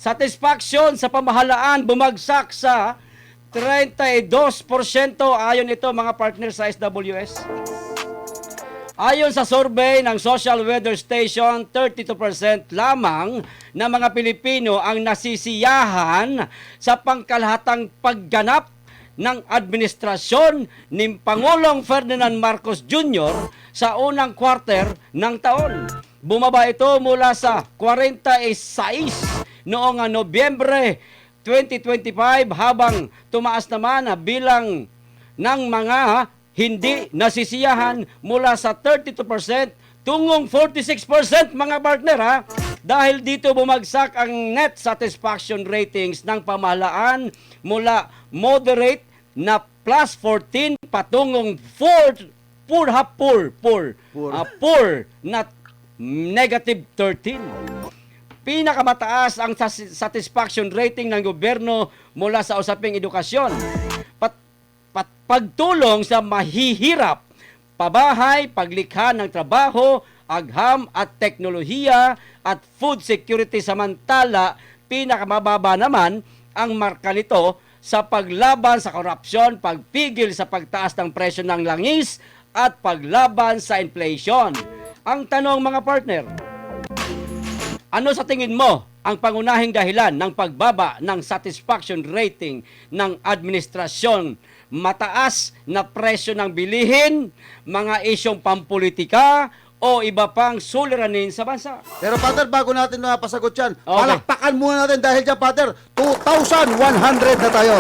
Satisfaction sa pamahalaan bumagsak sa 32% ayon ito mga partner sa SWS. Ayon sa survey ng Social Weather Station, 32% lamang ng mga Pilipino ang nasisiyahan sa pangkalahatang pagganap ng administrasyon ni Pangulong Ferdinand Marcos Jr. sa unang quarter ng taon. Bumaba ito mula sa 46 noong Nobyembre 2025 habang tumaas naman bilang ng mga hindi nasisiyahan mula sa 32% tungong 46% mga partner ha. Dahil dito bumagsak ang net satisfaction ratings ng pamahalaan mula moderate na plus 14 patungong poor na negative 13. Pinakamataas ang satisfaction rating ng gobyerno mula sa usaping edukasyon. Pagtulong sa mahihirap, pabahay, paglikha ng trabaho, agham at teknolohiya at food security samantala, pinakamababa naman ang marka nito sa paglaban sa korupsyon, pagpigil sa pagtaas ng presyo ng langis at paglaban sa inflation. Ang tanong mga partner, ano sa tingin mo ang pangunahing dahilan ng pagbaba ng satisfaction rating ng administrasyon? Mataas na presyo ng bilihin, mga isyong pampolitika, o iba pang suliranin sa bansa? Pero Pater, bago natin pasagot yan, Okay. palakpakan muna natin dahil dyan, Pater, 2,100 na tayo.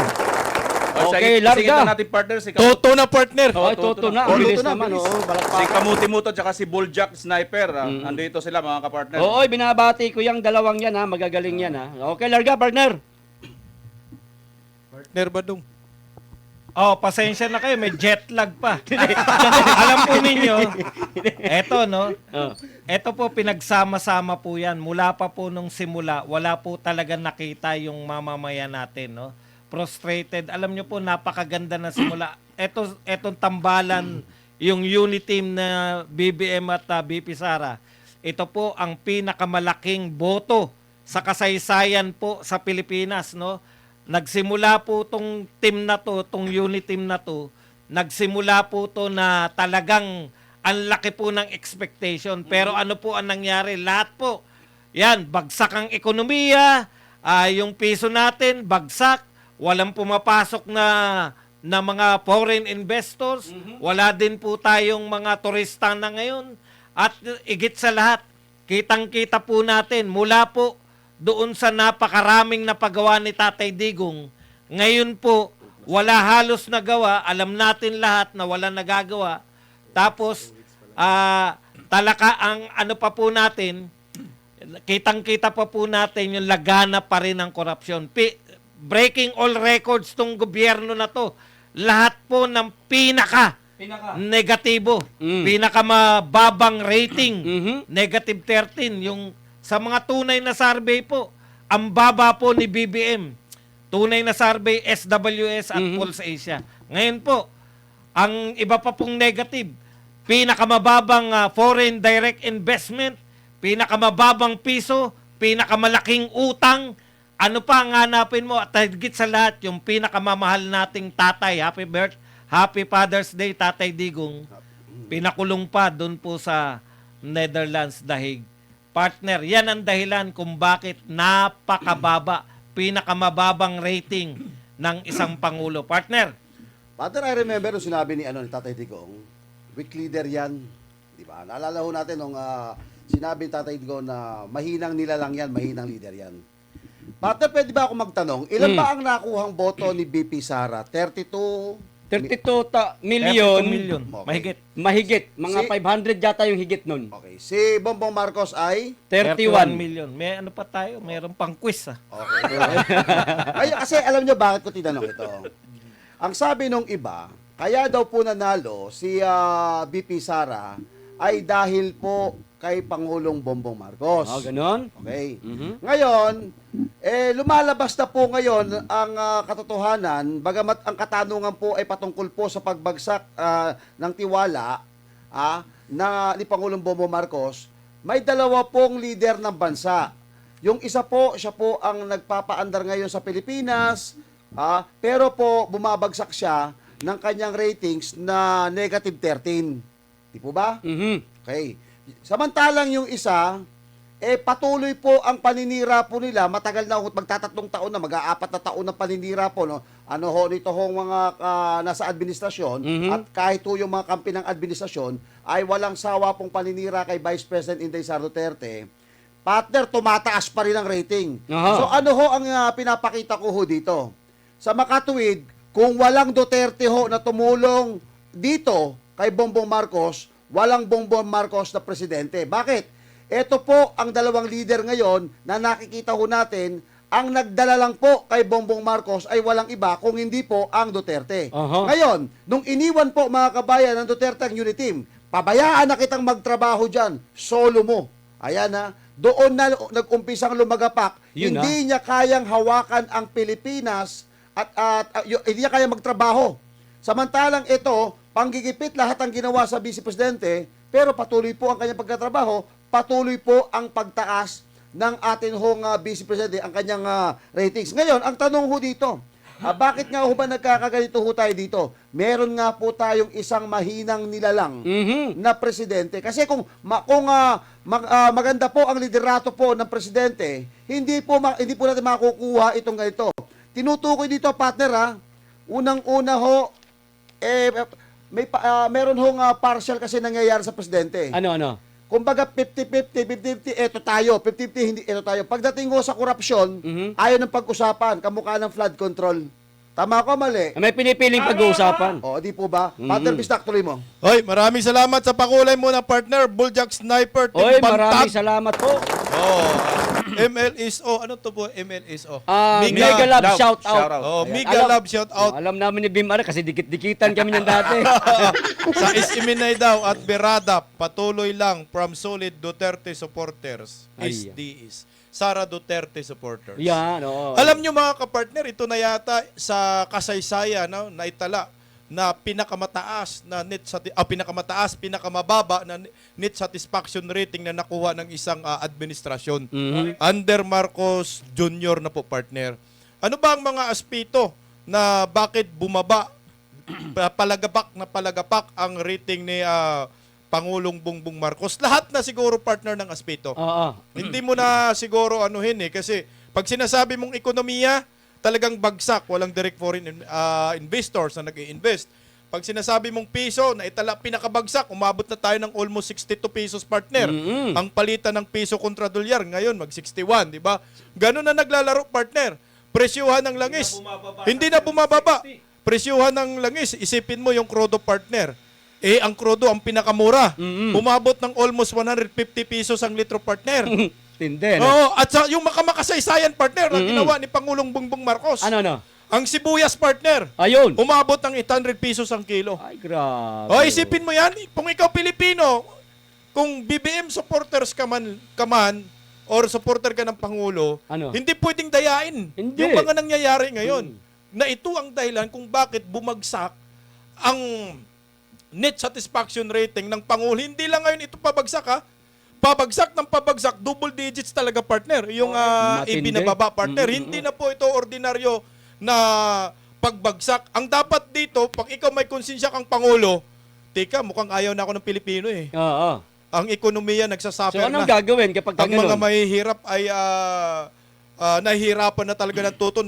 Okay, larga. Sige natin partner, si Toto na partner. Oh, toto na. Oh, Ang bilis toto na, naman. bilis. Oo, Si balakpakan. Kamuti-Muto at si Bulljack Sniper. Andito sila mga kapartner. Oo, binabati ko yung dalawang yan ha. Magagaling yan ha. Okay, larga, partner. Partner ba dong? Oh, pasensya na kayo, may jet lag pa. Alam po ninyo, eto no, Oh. eto po pinagsama-sama po yan. Mula pa po nung simula, wala po talaga nakita yung mamamayan natin, no. Frustrated. Alam nyo po, napakaganda na simula. Etong tambalan, yung unit team na BBM at BP Sara, ito po ang pinakamalaking boto sa kasaysayan po sa Pilipinas, no. Nagsimula po tong team na to, tong unit team na to, nagsimula po to na talagang ang laki po ng expectation. Pero ano po ang nangyari? Lahat po, yan, bagsak ang ekonomiya, yung piso natin, bagsak, walang pumapasok na mga foreign investors, wala din po tayong mga turista na ngayon. At igit sa lahat, kitang-kita po natin, mula po doon sa napakaraming napagawa ni Tatay Digong, ngayon po, wala halos nagawa, alam natin lahat na wala nagagawa. Tapos, talaka ang ano pa po natin, kitang-kita pa po natin yung lagana pa rin ng korupsyon. Breaking all records tong gobyerno na to. Lahat po ng negatibo, pinakamababang rating, negative 13, yung sa mga tunay na survey po, ang baba po ni BBM. Tunay na survey, SWS at Pulse Asia. Ngayon po, ang iba pa pong negative, pinakamababang foreign direct investment, pinakamababang piso, pinakamalaking utang, ano pa ang hanapin mo? At higit sa lahat, yung pinakamamahal nating tatay, Happy Father's Day, Tatay Digong, pinakulong pa doon po sa Netherlands, Dahig. Partner, yan ang dahilan kung bakit napakababa, pinakamababang rating ng isang Pangulo. Partner. Pater, I remember nung sinabi ni Tatay Digong, weak leader yan. Di ba? Naalala ho natin nung sinabi ni Tatay Digong na mahinang nilalang yan, mahinang leader yan. Pater, pwede ba ako magtanong, ilan ba ang nakuhang boto ni BP Sara? 32 million. Okay. Mahigit. Mahigit. Mga Si- 500 yata yung higit nun. Okay. Si Bongbong Marcos ay? 31 million. May ano pa tayo? Mayroon pang quiz Okay. Ay, kasi alam nyo bakit ko tinanong ito? Ang sabi nung iba, kaya daw po nanalo si BP Sara ay dahil po kay Pangulong Bongbong Marcos. ganon. Okay. Ngayon, lumalabas na po ngayon ang katotohanan, bagamat ang katanungan po ay patungkol po sa pagbagsak ng tiwala ni Pangulong Bongbong Marcos, may dalawa pong leader ng bansa. Yung isa po, siya po ang nagpapaandar ngayon sa Pilipinas, pero po bumabagsak siya ng kanyang ratings na negative 13. Di po ba? Mhm. Okay. Samantalang yung isa, patuloy po ang paninira po nila. Matagal na, magtatatlong taon na, mag-aapat na taon na paninira po. No? Ano ho, nito hong mga nasa administrasyon, at kahit po yung mga kampi ng administrasyon, ay walang sawa pong paninira kay Vice President Inday Sara Duterte. Partner, tumataas pa rin ang rating. Aha. So ano ho ang pinapakita ko ho dito? Sa makatuwid, kung walang Duterte ho na tumulong dito kay Bongbong Marcos, walang Bongbong Marcos na presidente. Bakit? Ito po ang dalawang leader ngayon na nakikita ho natin, ang nagdala lang po kay Bongbong Marcos ay walang iba kung hindi po ang Duterte. Aha. Ngayon, nung iniwan po mga kabayan ng Duterte ang unity team, pabayaan na kitang magtrabaho dyan, solo mo. Ayan na, doon na nag-umpisang lumagapak, Yun hindi niya kayang hawakan ang Pilipinas at hindi niya kayang magtrabaho. Samantalang ito, panggigipit lahat ang ginawa sa Vice Presidente, pero patuloy po ang kanyang pagtatrabaho, patuloy po ang pagtaas ng atin hong Vice Presidente, ang kanyang ratings. Ngayon, ang tanong ho dito, bakit nga ho ba nagkakaganito ho tayo dito? Meron nga po tayong isang mahinang nilalang na presidente. Kasi kung maganda po ang liderato po ng presidente, hindi po natin makukuha itong ganito. Tinutukoy dito, partner, unang-una ho, meron hong partial kasi nangyayari sa presidente. Ano? Kumbaga 50-50, eto tayo, 50-50, hindi, eto tayo. Pagdating ko sa korupsyon, ayaw ng pag-usapan, kamukha ng flood control. Tama ko, mali? May pinipiling pag-uusapan. O, di po ba? Partner Bistak, tuloy mo. Hoy, maraming salamat sa pakulay mo na partner, Buljak Sniper Team Oy, Bantag. maraming salamat po. Oh, MLSO, ano to po MLSO? Mega Love shout out. Shout out. Oh, Ayan. Mega Love shout out. Alam namin ni Bim Ara kasi dikit-dikitan kami niyan dati. Sa Isiminay daw at Berada, patuloy lang from solid Duterte supporters. Ay. SDs. Sara Duterte supporters. Yan, oo. Alam nyo mga kapartner, ito na yata sa kasaysayan na itala na pinakamataas na pinakamababa na net satisfaction rating na nakuha ng isang administrasyon. Under Marcos Jr. na po, partner. Ano ba ang mga aspeto na bakit bumaba, palagapak ang rating ni Pangulong Bongbong Marcos? Lahat na siguro, partner, ng aspeto. Oo. Hindi mo na siguro kasi pag sinasabi mong ekonomiya, talagang bagsak, walang direct foreign investors na nag-i-invest. Pag sinasabi mong piso, na itala pinakabagsak, umabot na tayo ng almost 62 pesos, partner. Ang palitan ng piso kontra dolyar ngayon mag-61, di ba? Ganun na naglalaro, partner. Presyuhan ng langis. Hindi na bumababa. Presyuhan ng langis, isipin mo yung crudo, partner. Ang crudo ang pinakamura. Umabot ng almost 150 pesos ang litro, partner. Tindi, no? Oo, at yung makamakasaysayan, partner, na ginawa ni Pangulong Bongbong Marcos. Ano? Ang sibuyas, partner, Ayun. umabot ng 800 pesos ang kilo. Ay, grabe. O, isipin mo yan, kung ikaw Pilipino, kung BBM supporters ka man or supporter ka ng Pangulo, Ano? hindi pwedeng dayain Hindi. yung mga nangyayari ngayon. Na ito ang dahilan kung bakit bumagsak ang net satisfaction rating ng Pangulo. Hindi lang ngayon ito pabagsak, ha? Pabagsak ng pabagsak, double digits talaga, partner. Yung Matindi. ibinababa, partner. Hindi na po ito ordinaryo na pagbagsak. Ang dapat dito, pag ikaw may konsensya kang Pangulo, teka, mukhang ayaw na ako ng Pilipino eh. Oo. Ang ekonomiya So, nagsasuffer anong na. gagawin kapag Ang mga ganun? mahihirap ay nahihirapan na talaga ng toto,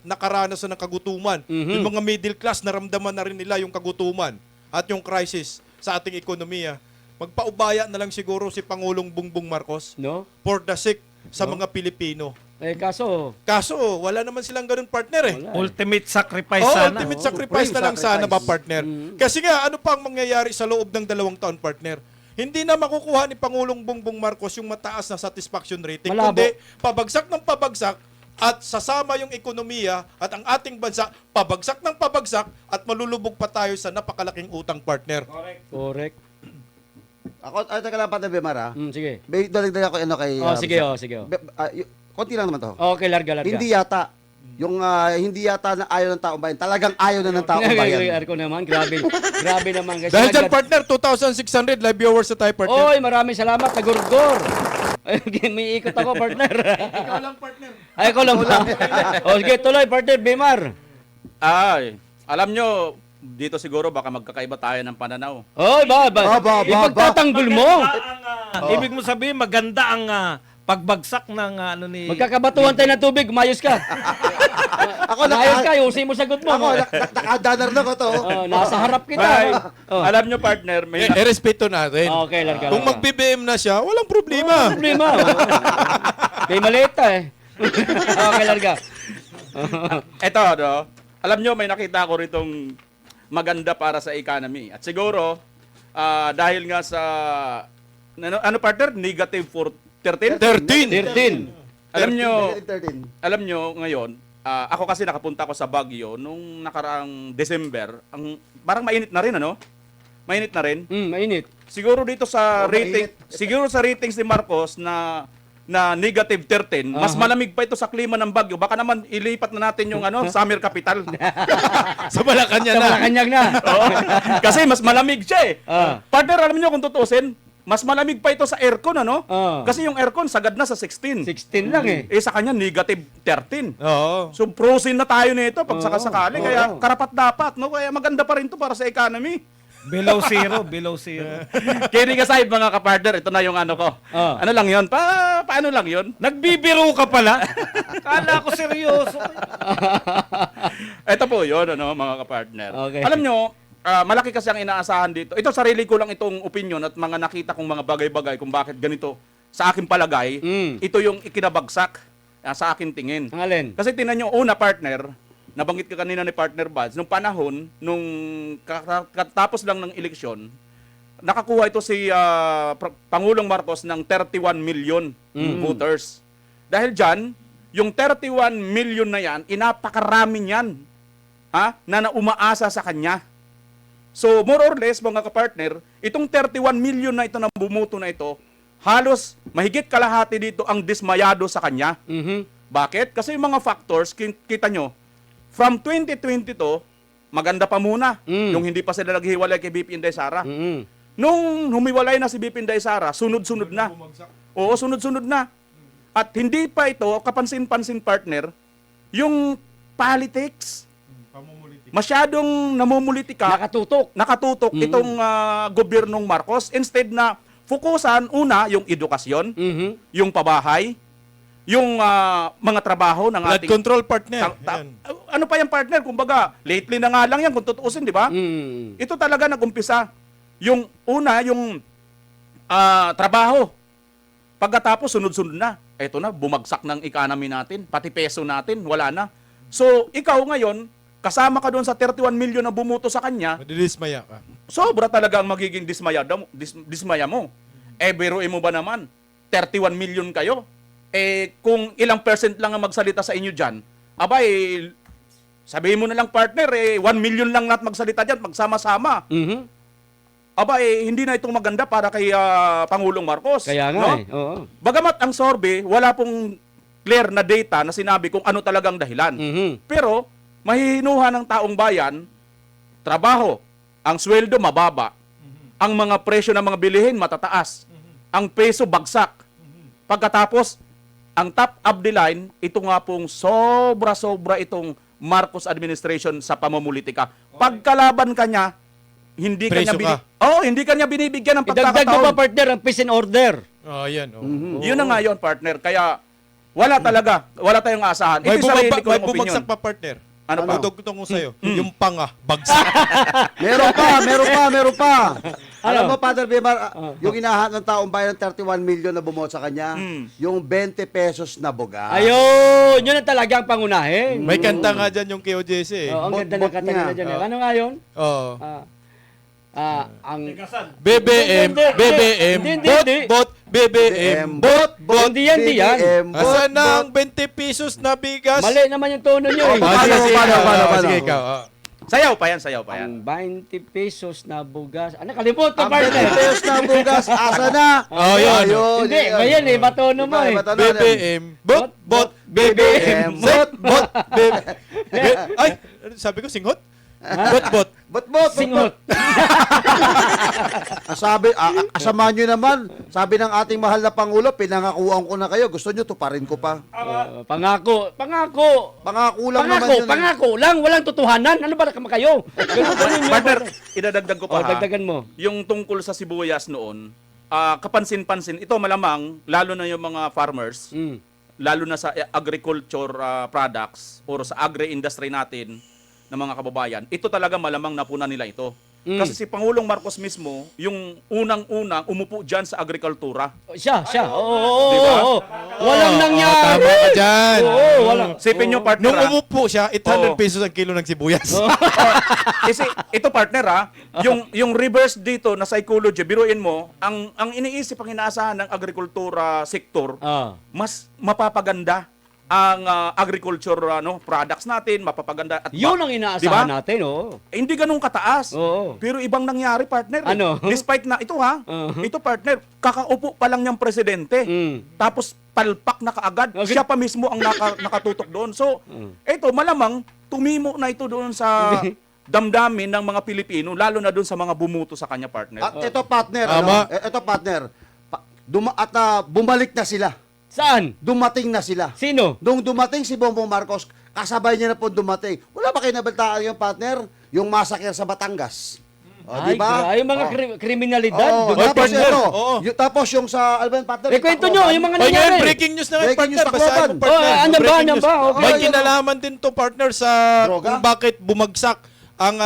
nakaranasan ng kagutuman. Yung mga middle class, naramdaman na rin nila yung kagutuman at yung crisis sa ating ekonomiya. Magpaubaya na lang siguro si Pangulong Bongbong Marcos No? for the sake sa mga Pilipino. Kaso, Kaso, wala naman silang ganun, partner eh. wala. Ultimate sacrifice Oh, sana. ultimate Oo, sacrifice na lang sacrifice. sana ba, partner? Kasi nga, ano pa ang mangyayari sa loob ng 2 taon, partner? Hindi na makukuha ni Pangulong Bongbong Marcos yung mataas na satisfaction rating. Malabo. Kundi, pabagsak ng pabagsak at sasama yung ekonomiya at ang ating bansa, pabagsak ng pabagsak at malulubog pa tayo sa napakalaking utang, partner. Correct. Ako, teka lang, partner Bemara. Sige. Dagdag ako kay... Sige. Konti lang naman to. Okay, larga. Hindi yata. Yung hindi yata na ayaw ng taong bayan. Talagang ayaw na ng taong bayan. Ko naman, grabe. Grabe naman. Kasi Dahil dyan, partner, 2,600 live viewers sa tayo, partner. Oy, maraming salamat, Tagurgor. May ikot ako, partner. Ikaw lang, partner. Ay, ko lang ba? O, sige, tuloy, partner, Bimar. Ay, alam nyo, dito siguro baka magkakaiba tayo ng pananaw. Oy, ipagtatanggol mo. Ibig mo sabihin, maganda ang pagbagsak ng ano ni... Magkakabatuhan tayo ng tubig, umayos ka. Ako, Umayos ka, usin mo sagot mo. ako, nakadanar na ko to. Nasa harap kita. Bye. Oh. Alam nyo, partner, may Respeto natin. Okay, larga. Kung mag-BBM na siya, walang problema. Problema. Kay maleta eh. Okay, larga. Eto, no? Alam nyo, may nakita ko ritong maganda para sa economy. At siguro, dahil nga sa, ano partner, negative for 13? 13. Alam nyo, ngayon, ako kasi nakapunta ko sa Baguio nung nakaraang December. Parang mainit na rin, ano? Mainit na rin. Mainit. Siguro dito sa mainit. siguro sa ratings ni Marcos na negative 13, mas malamig pa ito sa klima ng Baguio. Baka naman ilipat na natin yung summer capital. Sa Malacanang Sa na. Malacanang na. Oo. Kasi mas malamig siya eh. Ah. Partner, alam niyo kung tutusin, mas malamig pa ito sa aircon, ano? Ah. Kasi yung aircon sagad na sa 16. 16 lang eh. Eh sa kanya negative 13. Oo. So frozen na tayo nito pag sakasakali. Oo. Kaya karapat dapat, no? Kaya maganda pa rin to para sa economy. Below zero. Kidding aside mga kapartner, ito na yung ano ko. Ah. Ano lang yun? Paano lang yun? Nagbibiro ka pala? Kala ko seryoso. Ito po yun, ano, mga kapartner. Okay. Alam nyo, malaki kasi ang inaasahan dito. Ito, sarili ko lang itong opinion at mga nakita kong mga bagay-bagay kung bakit ganito. Sa aking palagay, ito yung ikinabagsak sa aking tingin. Ang alin? Kasi tinan nyo, una partner, nabanggit ka kanina ni partner Bads, nung panahon, nung katapos lang ng eleksyon, nakakuha ito si Pangulong Marcos ng 31 million voters. Dahil dyan, yung 31 million na yan, inapakarami niyan na umaasa sa kanya. So, more or less, mga kapartner, itong 31 million na ito na bumuto na ito, halos mahigit kalahati dito ang dismayado sa kanya. Bakit? Kasi yung mga factors, kita nyo, from 2022, maganda pa muna, yung hindi pa sila naghiwalay kay BP Inday Sara. Nung humiwalay na si BP Inday Sara, sunod-sunod na. Oo, sunod-sunod na. At hindi pa ito, kapansin-pansin partner, yung politics, masyadong namumulitika, nakatutok itong gobyernong Marcos. Instead na fokusan, una, yung edukasyon, yung pabahay, yung mga trabaho ng Blood ating... control, partner. Yan. Ano pa yung partner? Kumbaga, lately na nga lang yan kung tutuusin, di ba? Ito talaga nag-umpisa. Yung una, yung trabaho. Pagkatapos, sunod-sunod na. Eto na, bumagsak ng economy natin. Pati peso natin, wala na. So, ikaw ngayon, kasama ka doon sa 31 million na bumuto sa kanya, Madidismaya ka. sobra talaga ang magiging dismaya mo. Biruin mo ba naman? 31 million kayo? Kung ilang percent lang ang magsalita sa inyo dyan, sabihin mo na lang partner, 1 million lang lahat magsalita dyan, magsama-sama. Hindi na itong maganda para kay Pangulong Marcos. Kaya nga no? Oo. Bagamat ang survey, wala pong clear na data na sinabi kung ano talagang dahilan. Pero, mahihinuha ng taong bayan, trabaho, ang sweldo mababa, ang mga presyo ng mga bilihin matataas, ang peso bagsak. Pagkatapos, ang top of the line, ito nga pong sobra-sobra itong Marcos administration sa pamumulitika. Pagkalaban kanya, hindi Preso kanya ka. hindi kanya binibigyan ng Idagdag mo pagkakataon. pa, partner, ang peace and order. Yan. Yun na nga yun, partner. Kaya wala talaga, wala tayong asahan. May, Ito sarili ko may ng opinion. bumagsak pa, partner. Ano pa? Dudugtong ko sa'yo. Yung panga, bagsak. Meron pa. Alam mo, Father Bimar, yung inahat ng taong bayan ng 31 million na bumoto sa kanya, yung 20 pesos na buga. Ayun, yun ang talagang pangunahin. May kanta nga dyan yung KOJC. Ang ganda ng bot kanta nila niya. dyan. Ano nga yun? Oo. Ang... BBM, Hindi. bot, BBM, bot. Hindi yan, di yan. Asan ang 20 pesos na bigas? Mali naman yung tono nyo eh. Paano? Sige, ikaw. Sayaw pa yan. Ang 20 pesos na bugas. Nakalimutan Ang partner. 20 pesos na bugas, asa na? Yun. Hindi, ngayon eh, batono mo eh. BBM, bot, BBM, bot, BBM. Ay, sabi ko singhot? Bot. Singhot. Kasama nyo naman, sabi ng ating mahal na Pangulo, pinangakuan ko na kayo. Gusto nyo, tuparin ko pa. Pangako. Pangako lang naman yun. Pangako lang, walang totohanan. Ano ba naman kayo? Ganun yun. Partner, idadagdag ko pa ha. Dagdagan mo. Yung tungkol sa sibuyas noon, kapansin-pansin, ito malamang, lalo na yung mga farmers, Mm. lalo na sa agriculture products or sa agri-industry natin ng mga kababayan, ito talaga malamang napuna nila ito. Mm. Kasi si Pangulong Marcos mismo, yung unang-unang umupo dyan sa agrikultura. Siya. Oo. Diba? Walang nangyari. Tama ka dyan. Oo, walang. Sipin nyo, partner, Nung ha? umupo siya, 800 Oo. pesos ang kilo ng sibuyas. Kasi ito, partner, ha? Yung reverse dito na psychology, biruin mo, ang iniisip, ang inaasahan ng agrikultura sector, Ah. mas mapapaganda ang agriculture products natin, mapapaganda. At Yun ang inaasahan natin, oo. hindi ganun kataas. Oo. Pero ibang nangyari, partner. Ano? Despite na ito, ha? Uh-huh. Ito, partner, kakaupo pa lang niyang presidente. Mm. Tapos palpak na kaagad. Okay. Siya pa mismo ang nakatutok doon. So, ito, malamang, tumimo na ito doon sa damdamin ng mga Pilipino, lalo na doon sa mga bumuto sa kanya, partner. At ito, partner, Tama. ito, partner, bumalik na sila. Saan? Dumating na sila. Sino? Nung dumating si Bongbong Marcos, kasabay niya na po dumating. Wala ba kayo nabaltaan yung partner? Yung massacre sa Batangas. O, Ay, di ba? Ay, mga kriminalidad. Oh, Dumating tapos na. ito, Oo. tapos yung sa Alban partner. Eh, kwento nyo, yung mga Oy, ngayon, nangyari. breaking news na ngayon, Breaking partner. news, Basahin Tacloban. mo, partner. Oh, andyan ba, Breaking andyan news. ba? Okay. May Ayun, kinalaman din to, partner, sa Droga? kung bakit bumagsak ang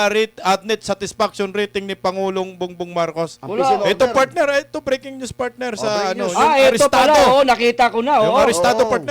net satisfaction rating ni Pangulong Bongbong Marcos. Wala. Ito, partner, ito breaking news, partner, sa breaking news. yung Ito pala, arestado. nakita ko na. Yung oo. arestado, Oo. partner.